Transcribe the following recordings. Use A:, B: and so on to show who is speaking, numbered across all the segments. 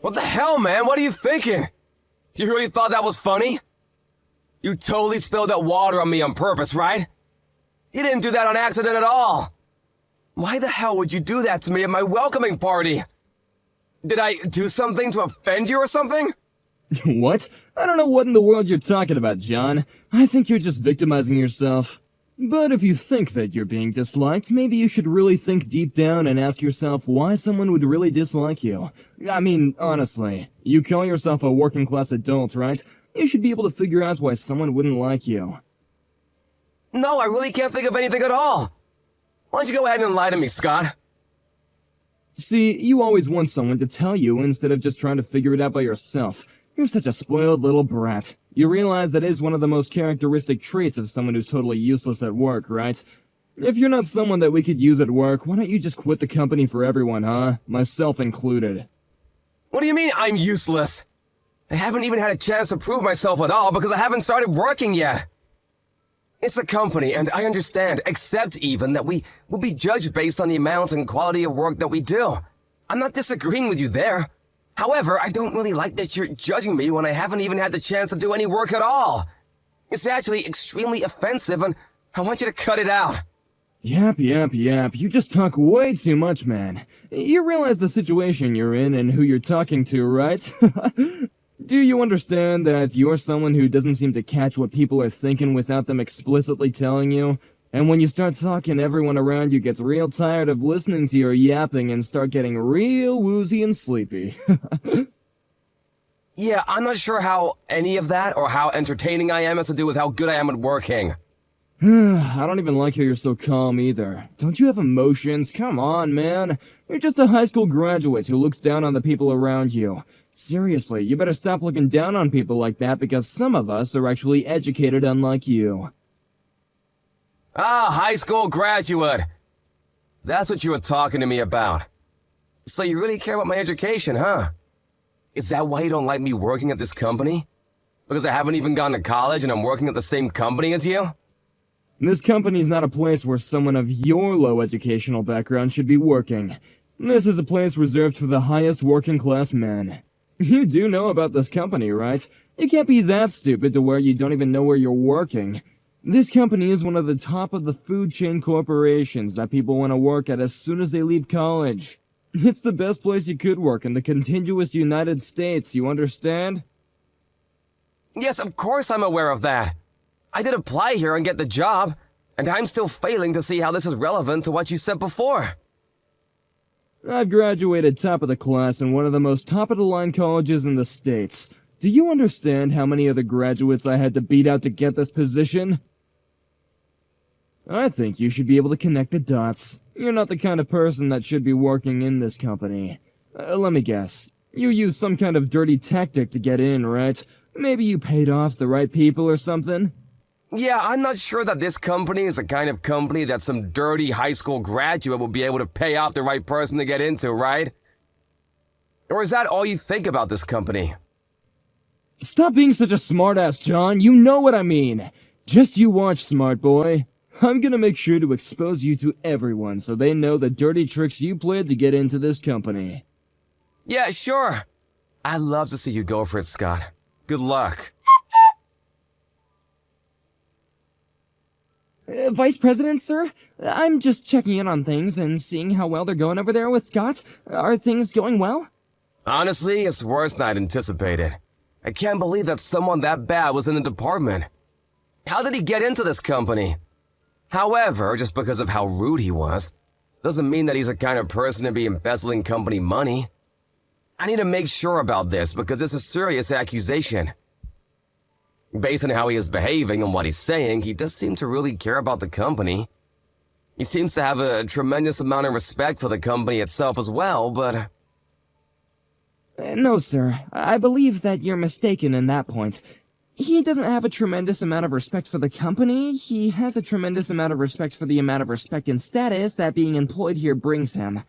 A: What the hell, man? What are you thinking? You really thought that was funny? You totally spilled that water on me on purpose, right? You didn't do that on accident at all. Why the hell would you do that to me at my welcoming party? Did I do something to offend you or something?
B: What? I don't know what in the world you're talking about, John. I think you're just victimizing yourself. But if you think that you're being disliked, maybe you should really think deep down and ask yourself why someone would really dislike you. I mean, honestly, you call yourself a working class adult, right? You should be able to figure out why someone wouldn't like you.
A: No, I really can't think of anything at all. Why don't you go ahead and lie to me, Scott?
B: See, you always want someone to tell you instead of just trying to figure it out by yourself. You're such a spoiled little brat. You realize that is one of the most characteristic traits of someone who's totally useless at work, right? If you're not someone that we could use at work, why don't you just quit the company for everyone, huh? Myself included.
A: What do you mean I'm useless? I haven't even had a chance to prove myself at all because I haven't started working yet. It's a company, and I understand, accept even, that we will be judged based on the amount and quality of work that we do. I'm not disagreeing with you there. However, I don't really like that you're judging me when I haven't even had the chance to do any work at all. It's actually extremely offensive, and I want you to cut it out.
B: Yap. You just talk way too much, man. You realize the situation you're in and who you're talking to, right? Do you understand that you're someone who doesn't seem to catch what people are thinking without them explicitly telling you? And when you start talking, everyone around you gets real tired of listening to your yapping and start getting real woozy and sleepy.
A: Yeah, I'm not sure how any of that or how entertaining I am has to do with how good I am at working.
B: I don't even like how you're so calm either. Don't you have emotions? Come on, man. You're just a high school graduate who looks down on the people around you. Seriously, you better stop looking down on people like that because some of us are actually educated unlike you.
A: Ah, high school graduate. That's what you were talking to me about. So you really care about my education, huh? Is that why you don't like me working at this company? Because I haven't even gone to college and I'm working at the same company as you?
B: This company's not a place where someone of your low educational background should be working. This is a place reserved for the highest working class men. You do know about this company, right? You can't be that stupid to where you don't even know where you're working. This company is one of the top of the food chain corporations that people want to work at as soon as they leave college. It's the best place you could work in the contiguous United States, you understand?
A: Yes, of course I'm aware of that. I did apply here and get the job, and I'm still failing to see how this is relevant to what you said before.
B: I've graduated top of the class in one of the most top-of-the-line colleges in the States. Do you understand how many other graduates I had to beat out to get this position? I think you should be able to connect the dots. You're not the kind of person that should be working in this company. Let me guess. You used some kind of dirty tactic to get in, right? Maybe you paid off the right people or something?
A: Yeah, I'm not sure that this company is the kind of company that some dirty high school graduate will be able to pay off the right person to get into, right? Or is that all you think about this company?
B: Stop being such a smartass, John. You know what I mean. Just you watch, smart boy. I'm gonna make sure to expose you to everyone so they know the dirty tricks you played to get into this company.
A: Yeah, sure. I'd love to see you go for it, Scott. Good luck.
B: Vice President, sir? I'm just checking in on things and seeing how well they're going over there with Scott. Are things going well?
A: Honestly, it's worse than I'd anticipated. I can't believe that someone that bad was in the department. How did he get into this company? However, just because of how rude he was, doesn't mean that he's the kind of person to be embezzling company money. I need to make sure about this because it's a serious accusation. Based on how he is behaving and what he's saying, he does seem to really care about the company. He seems to have a tremendous amount of respect for the company itself as well, but...
B: No, sir. I believe that you're mistaken in that point. He doesn't have a tremendous amount of respect for the company. He has a tremendous amount of respect for the amount of respect and status that being employed here brings him.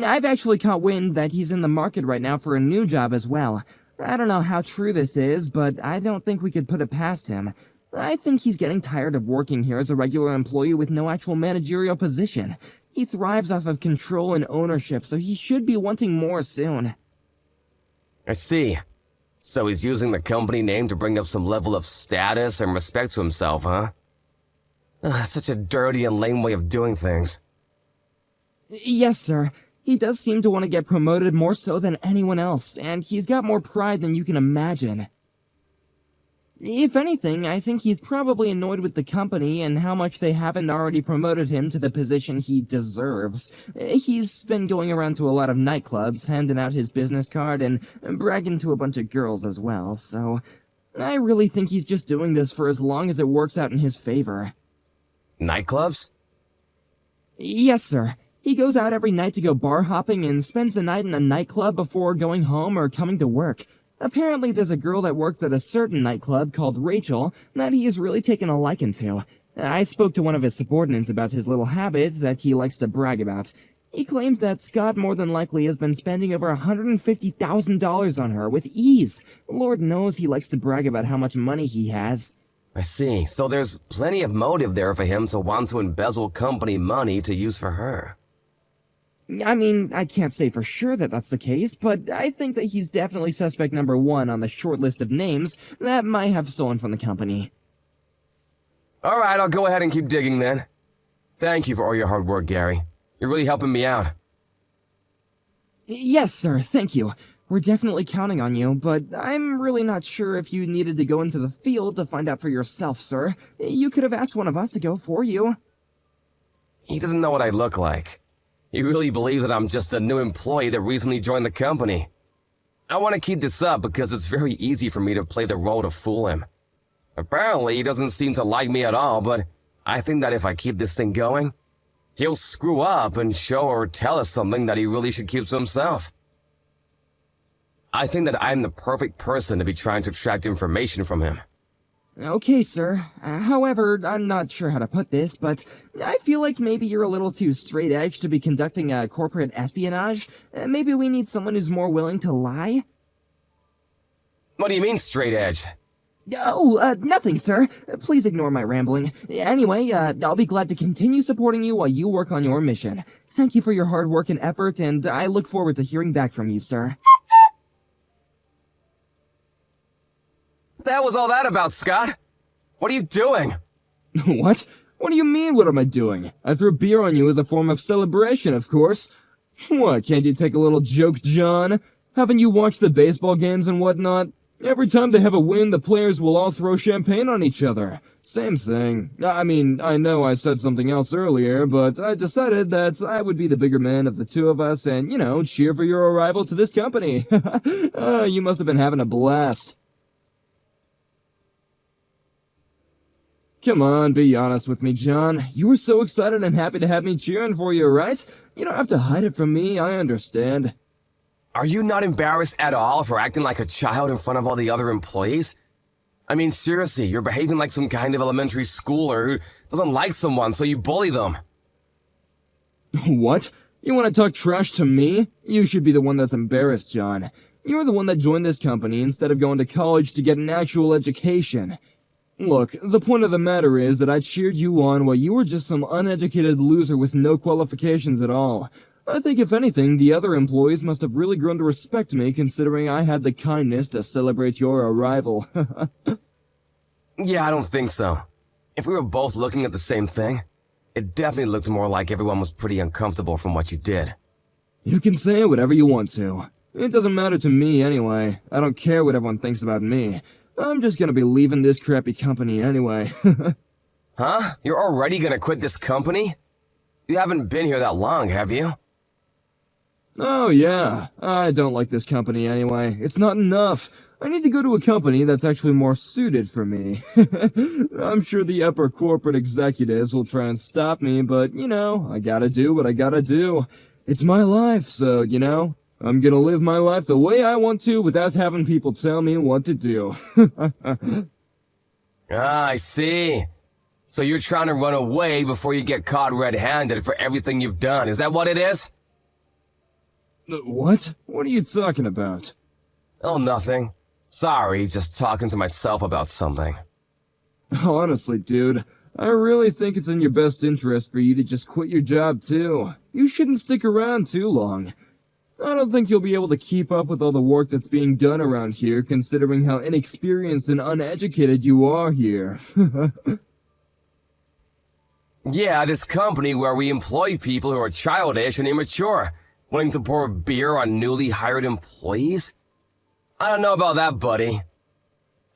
B: I've actually caught wind that he's in the market right now for a new job as well. I don't know how true this is, but I don't think we could put it past him. I think he's getting tired of working here as a regular employee with no actual managerial position. He thrives off of control and ownership, so he should be wanting more soon.
A: I see. So he's using the company name to bring up some level of status and respect to himself, huh? Such a dirty and lame way of doing things.
B: Yes, sir. He does seem to want to get promoted more so than anyone else, and he's got more pride than you can imagine. If anything, I think he's probably annoyed with the company and how much they haven't already promoted him to the position he deserves. He's been going around to a lot of nightclubs, handing out his business card and bragging to a bunch of girls as well, so I really think he's just doing this for as long as it works out in his favor.
A: Nightclubs?
B: Yes, sir. He goes out every night to go bar hopping and spends the night in a nightclub before going home or coming to work. Apparently there's a girl that works at a certain nightclub called Rachel that he has really taken a liking to. I spoke to one of his subordinates about his little habit that he likes to brag about. He claims that Scott more than likely has been spending over $150,000 on her with ease. Lord knows he likes to brag about how much money he has.
A: I see. So there's plenty of motive there for him to want to embezzle company money to use for her.
B: I mean, I can't say for sure that that's the case, but I think that he's definitely suspect number one on the short list of names that might have stolen from the company.
A: Alright, I'll go ahead and keep digging then. Thank you for all your hard work, Gary. You're really helping me out.
B: Yes, sir, thank you. We're definitely counting on you, but I'm really not sure if you needed to go into the field to find out for yourself, sir. You could have asked one of us to go for you.
A: He doesn't know what I look like. He really believes that I'm just a new employee that recently joined the company. I want to keep this up because it's very easy for me to play the role to fool him. Apparently, he doesn't seem to like me at all, but I think that if I keep this thing going, he'll screw up and show or tell us something that he really should keep to himself. I think that I'm the perfect person to be trying to extract information from him.
B: Okay, sir. However, I'm not sure how to put this, but I feel like maybe you're a little too straight edge to be conducting a corporate espionage. Maybe we need someone who's more willing to lie?
A: What do you mean, straight edge?
B: Oh, nothing, sir. Please ignore my rambling. Anyway, I'll be glad to continue supporting you while you work on your mission. Thank you for your hard work and effort, and I look forward to hearing back from you, sir.
A: What the hell was all that about, Scott? What are you doing?
B: What? What do you mean, what am I doing? I threw beer on you as a form of celebration, of course. What, can't you take a little joke, John? Haven't you watched the baseball games and whatnot? Every time they have a win, the players will all throw champagne on each other. Same thing. I mean, I know I said something else earlier, but I decided that I would be the bigger man of the two of us and, cheer for your arrival to this company. You must have been having a blast. Come on, be honest with me, John. You were so excited and happy to have me cheering for you, right? You don't have to hide it from me, I understand.
A: Are you not embarrassed at all for acting like a child in front of all the other employees? I mean, seriously, you're behaving like some kind of elementary schooler who doesn't like someone, so you bully them.
B: What? You want to talk trash to me? You should be the one that's embarrassed, John. You're the one that joined this company instead of going to college to get an actual education. Look, the point of the matter is that I cheered you on while you were just some uneducated loser with no qualifications at all. I think if anything, the other employees must have really grown to respect me considering I had the kindness to celebrate your arrival.
A: Yeah, I don't think so. If we were both looking at the same thing, it definitely looked more like everyone was pretty uncomfortable from what you did.
B: You can say whatever you want to. It doesn't matter to me anyway. I don't care what everyone thinks about me. I'm just gonna be leaving this crappy company anyway.
A: Huh? You're already gonna quit this company? You haven't been here that long, have you?
B: Oh yeah, I don't like this company anyway. It's not enough. I need to go to a company that's actually more suited for me. I'm sure the upper corporate executives will try and stop me, but, I gotta do what I gotta do. It's my life, so, I'm gonna live my life the way I want to without having people tell me what to do.
A: I see. So you're trying to run away before you get caught red-handed for everything you've done, is that what it is?
B: What? What are you talking about?
A: Oh, nothing. Sorry, just talking to myself about something.
B: Honestly, dude, I really think it's in your best interest for you to just quit your job too. You shouldn't stick around too long. I don't think you'll be able to keep up with all the work that's being done around here, considering how inexperienced and uneducated you are here.
A: Yeah, this company where we employ people who are childish and immature, willing to pour beer on newly hired employees? I don't know about that, buddy.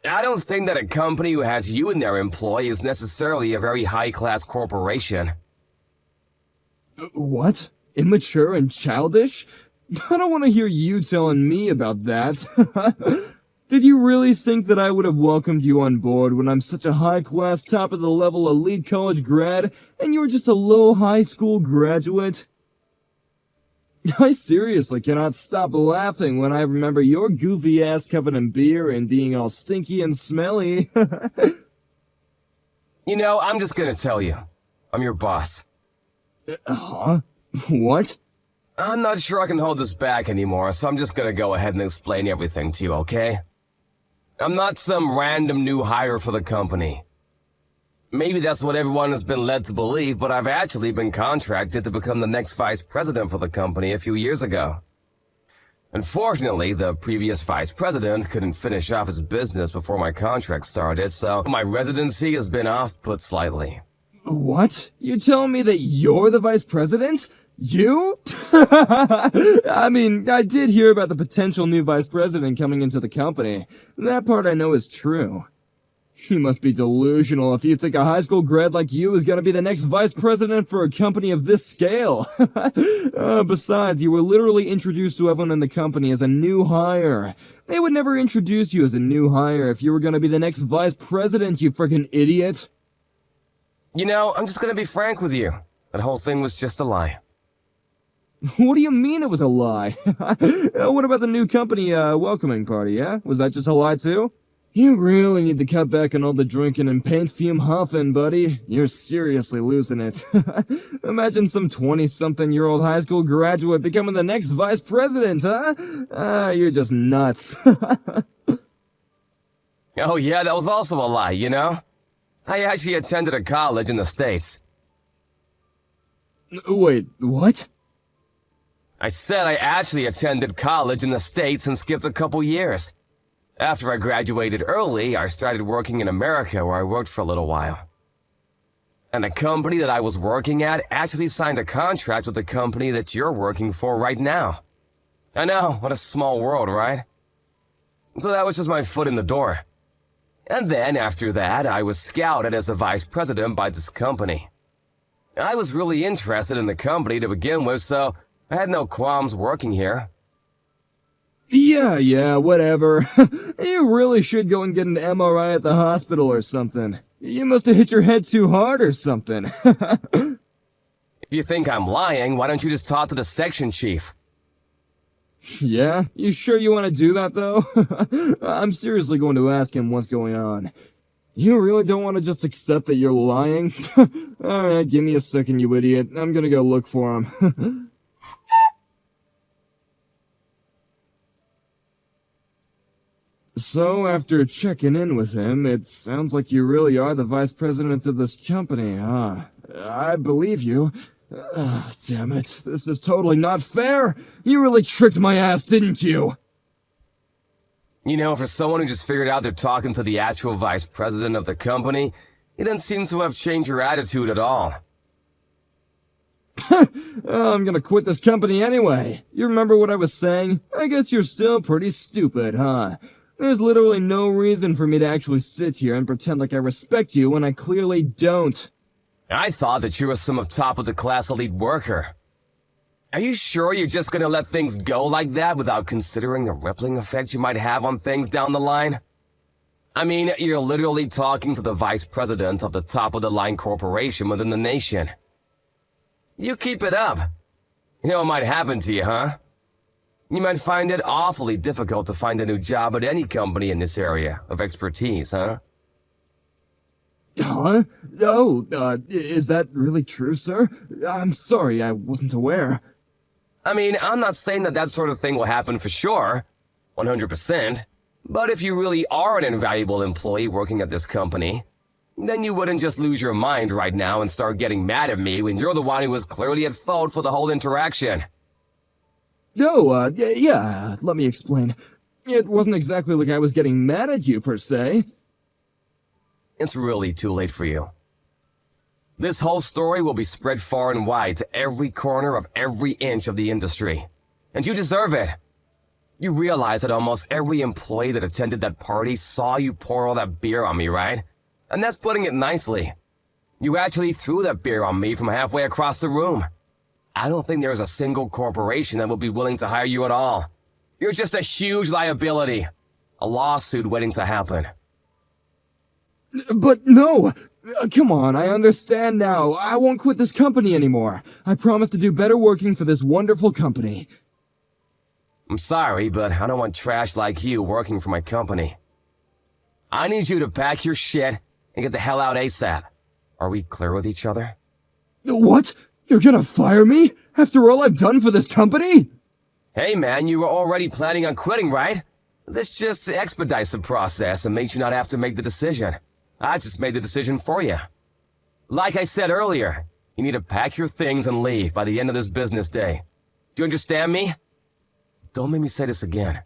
A: I don't think that a company who has you in their employ is necessarily a very high-class corporation.
B: What? Immature and childish? I don't want to hear you telling me about that. Did you really think that I would have welcomed you on board when I'm such a high-class, top-of-the-level elite college grad, and you're just a low high school graduate? I seriously cannot stop laughing when I remember your goofy ass covered in beer and being all stinky and smelly.
A: You know, I'm just gonna tell you. I'm your boss.
B: Huh? What?
A: I'm not sure I can hold this back anymore, so I'm just gonna go ahead and explain everything to you, okay? I'm not some random new hire for the company. Maybe that's what everyone has been led to believe, but I've actually been contracted to become the next vice president for the company a few years ago. Unfortunately, the previous vice president couldn't finish off his business before my contract started, so my residency has been off-put slightly.
B: What? You're telling me that you're the vice president? You? I mean, I did hear about the potential new vice president coming into the company. That part I know is true. You must be delusional if you think a high school grad like you is gonna be the next vice president for a company of this scale. Besides, you were literally introduced to everyone in the company as a new hire. They would never introduce you as a new hire if you were gonna be the next vice president, you frickin' idiot.
A: You know, I'm just gonna be frank with you. That whole thing was just a lie.
B: What do you mean it was a lie? What about the new company, welcoming party, yeah? Was that just a lie too? You really need to cut back on all the drinking and paint fume huffing, buddy. You're seriously losing it. Imagine some 20-something-year-old high school graduate becoming the next vice president, huh? You're just nuts.
A: Oh yeah, that was also a lie, you know? I actually attended a college in the States.
B: Wait, what?
A: I said I actually attended college in the States and skipped a couple years. After I graduated early, I started working in America where I worked for a little while. And the company that I was working at actually signed a contract with the company that you're working for right now. I know, what a small world, right? So that was just my foot in the door. And then after that, I was scouted as a vice president by this company. I was really interested in the company to begin with, so I had no qualms working here.
B: Yeah, whatever. You really should go and get an MRI at the hospital or something. You must have hit your head too hard or something.
A: If you think I'm lying, why don't you just talk to the section chief?
B: Yeah? You sure you want to do that, though? I'm seriously going to ask him what's going on. You really don't want to just accept that you're lying? Alright, give me a second, you idiot. I'm gonna go look for him. So, after checking in with him, it sounds like you really are the vice president of this company, huh? I believe you. Damn it, this is totally not fair! You really tricked my ass, didn't you?
A: You know, for someone who just figured out they're talking to the actual vice president of the company, you didn't seem to have changed your attitude at all.
B: I'm gonna quit this company anyway. You remember what I was saying? I guess you're still pretty stupid, huh? There's literally no reason for me to actually sit here and pretend like I respect you when I clearly don't.
A: I thought that you were some top-of-the-class elite worker. Are you sure you're just gonna let things go like that without considering the rippling effect you might have on things down the line? I mean, you're literally talking to the vice president of the top-of-the-line corporation within the nation. You keep it up. You know what might happen to you, huh? You might find it awfully difficult to find a new job at any company in this area of expertise, huh?
B: Huh? Oh, is that really true, sir? I'm sorry, I wasn't aware.
A: I mean, I'm not saying that sort of thing will happen for sure, 100%, but if you really are an invaluable employee working at this company, then you wouldn't just lose your mind right now and start getting mad at me when you're the one who was clearly at fault for the whole interaction.
B: No, yeah, let me explain. It wasn't exactly like I was getting mad at you, per se.
A: It's really too late for you. This whole story will be spread far and wide to every corner of every inch of the industry. And you deserve it. You realize that almost every employee that attended that party saw you pour all that beer on me, right? And that's putting it nicely. You actually threw that beer on me from halfway across the room. I don't think there's a single corporation that would be willing to hire you at all. You're just a huge liability. A lawsuit waiting to happen.
B: But no! Come on, I understand now. I won't quit this company anymore. I promise to do better working for this wonderful company.
A: I'm sorry, but I don't want trash like you working for my company. I need you to pack your shit and get the hell out ASAP. Are we clear with each other?
B: What? You're gonna fire me? After all I've done for this company?
A: Hey man, you were already planning on quitting, right? This just expedites the process and makes you not have to make the decision. I just made the decision for you. Like I said earlier, you need to pack your things and leave by the end of this business day. Do you understand me? Don't make me say this again.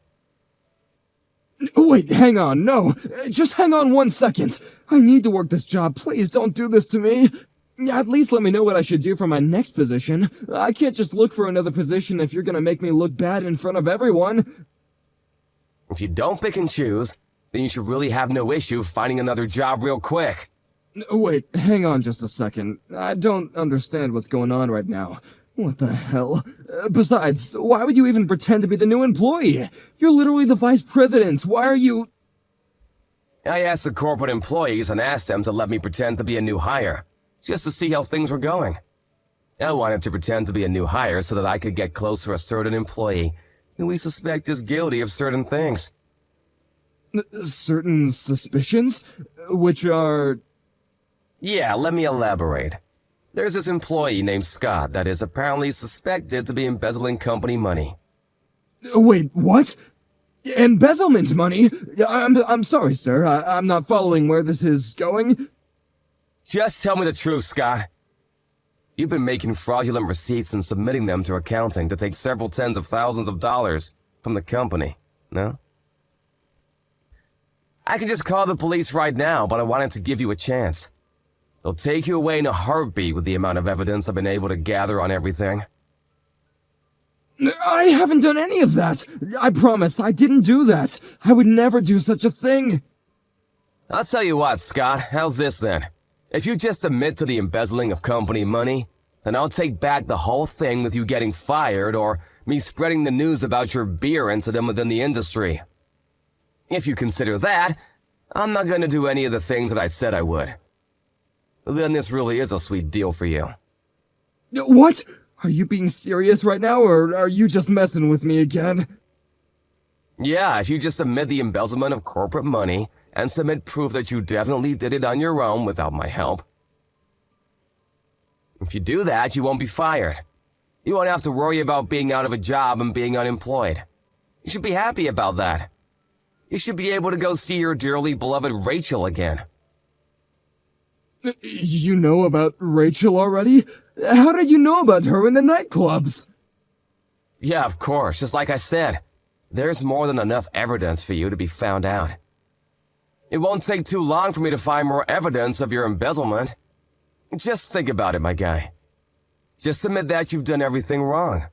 B: Wait, hang on, no. Just hang on 1 second. I need to work this job. Please don't do this to me. At least let me know what I should do for my next position. I can't just look for another position if you're gonna make me look bad in front of everyone.
A: If you don't pick and choose, then you should really have no issue finding another job real quick.
B: Wait, hang on just a second. I don't understand what's going on right now. What the hell? Besides, why would you even pretend to be the new employee? You're literally the vice president. Why are you...
A: I asked the corporate employees and asked them to let me pretend to be a new hire, just to see how things were going. I wanted to pretend to be a new hire so that I could get close to a certain employee who we suspect is guilty of certain things.
B: Certain suspicions? Which are...
A: Yeah, let me elaborate. There's this employee named Scott that is apparently suspected to be embezzling company money.
B: Wait, what? Embezzlement money? I'm sorry, sir. I'm not following where this is going.
A: Just tell me the truth, Scott. You've been making fraudulent receipts and submitting them to accounting to take several tens of thousands of dollars from the company, no? I can just call the police right now, but I wanted to give you a chance. They'll take you away in a heartbeat with the amount of evidence I've been able to gather on everything.
B: I haven't done any of that. I promise, I didn't do that. I would never do such a thing.
A: I'll tell you what, Scott, how's this then? If you just admit to the embezzling of company money, then I'll take back the whole thing with you getting fired or me spreading the news about your beer incident within the industry. If you consider that, I'm not going to do any of the things that I said I would. Then this really is a sweet deal for you.
B: What? Are you being serious right now, or are you just messing with me again?
A: Yeah, if you just admit the embezzlement of corporate money and submit proof that you definitely did it on your own without my help. If you do that, you won't be fired. You won't have to worry about being out of a job and being unemployed. You should be happy about that. You should be able to go see your dearly beloved Rachel again.
B: You know about Rachel already? How did you know about her in the nightclubs?
A: Yeah, of course, just like I said. There's more than enough evidence for you to be found out. It won't take too long for me to find more evidence of your embezzlement. Just think about it, my guy. Just admit that you've done everything wrong.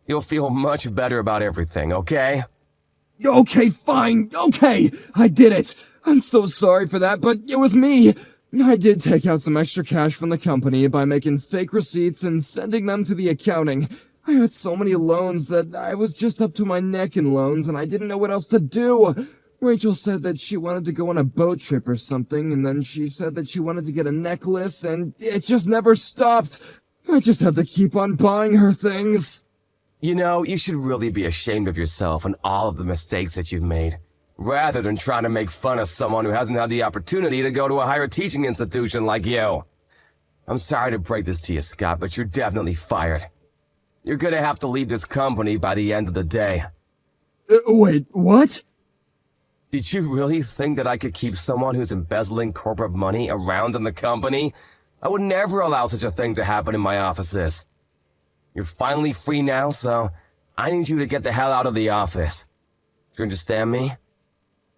A: You'll feel much better about everything, okay?
B: Okay, fine, okay, I did it. I'm so sorry for that, but it was me. I did take out some extra cash from the company by making fake receipts and sending them to the accounting. I had so many loans that I was just up to my neck in loans and I didn't know what else to do. Rachel said that she wanted to go on a boat trip or something, and then she said that she wanted to get a necklace, and it just never stopped. I just had to keep on buying her things.
A: You know, you should really be ashamed of yourself and all of the mistakes that you've made, rather than trying to make fun of someone who hasn't had the opportunity to go to a higher teaching institution like you. I'm sorry to break this to you, Scott, but you're definitely fired. You're gonna have to leave this company by the end of the day.
B: Wait, what?
A: Did you really think that I could keep someone who's embezzling corporate money around in the company? I would never allow such a thing to happen in my offices. You're finally free now, so I need you to get the hell out of the office. Do you understand me?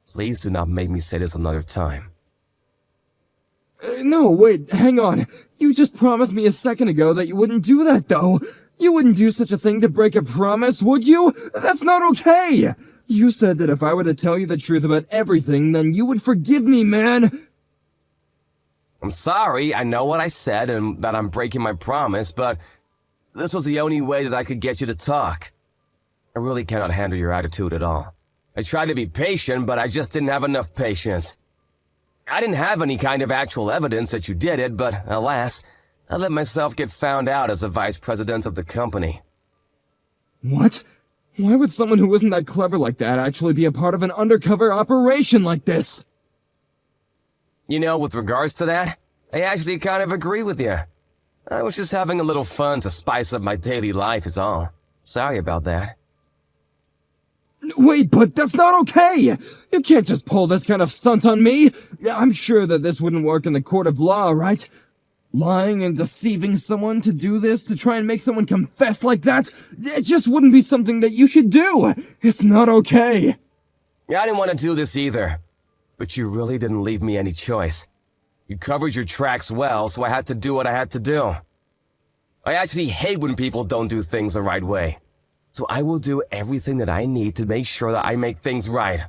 A: Please do not make me say this another time.
B: No, wait, hang on. You just promised me a second ago that you wouldn't do that, though. You wouldn't do such a thing to break a promise, would you? That's not okay! You said that if I were to tell you the truth about everything, then you would forgive me, man!
A: I'm sorry, I know what I said and that I'm breaking my promise, but this was the only way that I could get you to talk. I really cannot handle your attitude at all. I tried to be patient, but I just didn't have enough patience. I didn't have any kind of actual evidence that you did it, but alas, I let myself get found out as the vice president of the company.
B: What? Why would someone who isn't that clever like that actually be a part of an undercover operation like this?
A: You know, with regards to that, I actually kind of agree with you. I was just having a little fun to spice up my daily life is all. Sorry about that.
B: Wait, but that's not okay! You can't just pull this kind of stunt on me! I'm sure that this wouldn't work in the court of law, right? Lying and deceiving someone to do this, to try and make someone confess like that, it just wouldn't be something that you should do! It's not okay!
A: Yeah, I didn't want to do this either. But you really didn't leave me any choice. You covered your tracks well, so I had to do what I had to do. I actually hate when people don't do things the right way. So I will do everything that I need to make sure that I make things right.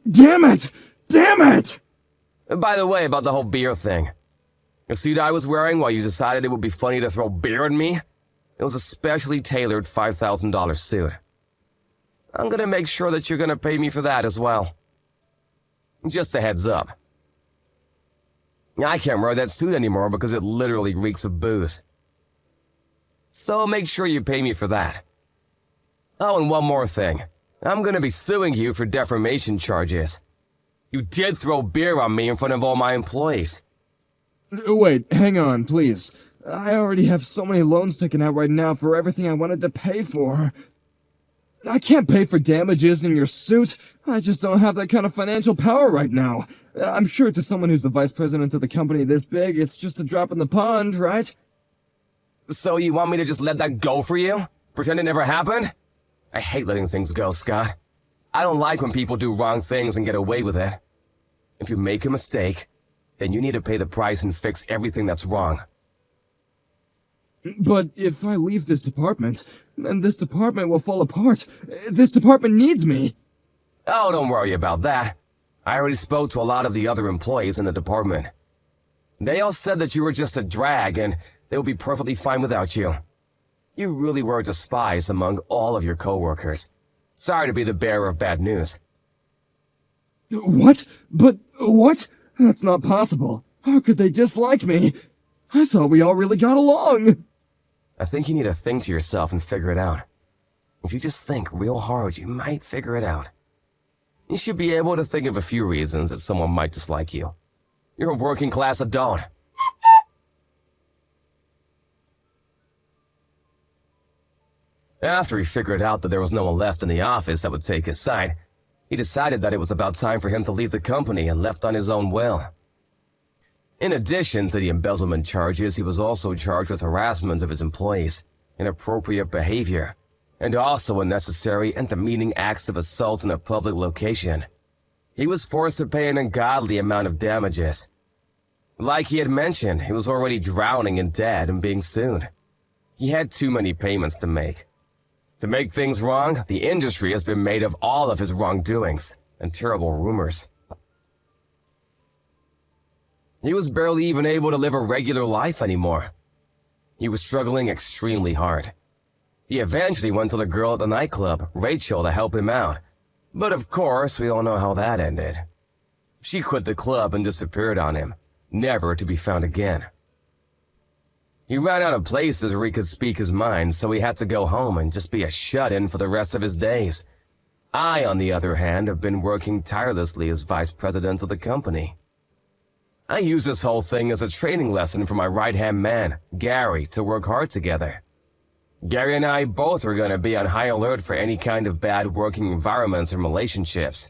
B: Damn it! Damn it!
A: By the way, about the whole beer thing. The suit I was wearing while you decided it would be funny to throw beer at me? It was a specially tailored $5,000 suit. I'm gonna make sure that you're gonna pay me for that as well. Just a heads up. I can't wear that suit anymore because it literally reeks of booze. So make sure you pay me for that. Oh, and one more thing. I'm gonna be suing you for defamation charges. You did throw beer on me in front of all my employees.
B: Wait, hang on, please. I already have so many loans taken out right now for everything I wanted to pay for. I can't pay for damages in your suit. I just don't have that kind of financial power right now. I'm sure to someone who's the vice president of the company this big, it's just a drop in the pond, right?
A: So you want me to just let that go for you? Pretend it never happened? I hate letting things go, Scott. I don't like when people do wrong things and get away with it. If you make a mistake, then you need to pay the price and fix everything that's wrong.
B: But if I leave this department, then this department will fall apart. This department needs me.
A: Oh, don't worry about that. I already spoke to a lot of the other employees in the department. They all said that you were just a drag and they would be perfectly fine without you. You really were a despise among all of your coworkers. Sorry to be the bearer of bad news.
B: What? But what? That's not possible. How could they dislike me? I thought we all really got along.
A: I think you need to think to yourself and figure it out. If you just think real hard, you might figure it out. You should be able to think of a few reasons that someone might dislike you. You're a working class adult. After he figured out that there was no one left in the office that would take his side, he decided that it was about time for him to leave the company and left on his own will. In addition to the embezzlement charges, he was also charged with harassment of his employees, inappropriate behavior, and also unnecessary and demeaning acts of assault in a public location. He was forced to pay an ungodly amount of damages. Like he had mentioned, he was already drowning in debt and being sued. He had too many payments to make. To make things wrong, the industry has been made of all of his wrongdoings and terrible rumors. He was barely even able to live a regular life anymore. He was struggling extremely hard. He eventually went to the girl at the nightclub, Rachel, to help him out. But of course, we all know how that ended. She quit the club and disappeared on him, never to be found again. He ran out of places where he could speak his mind, so he had to go home and just be a shut-in for the rest of his days. I, on the other hand, have been working tirelessly as vice president of the company. I use this whole thing as a training lesson for my right-hand man, Gary, to work hard together. Gary and I both are going to be on high alert for any kind of bad working environments and relationships.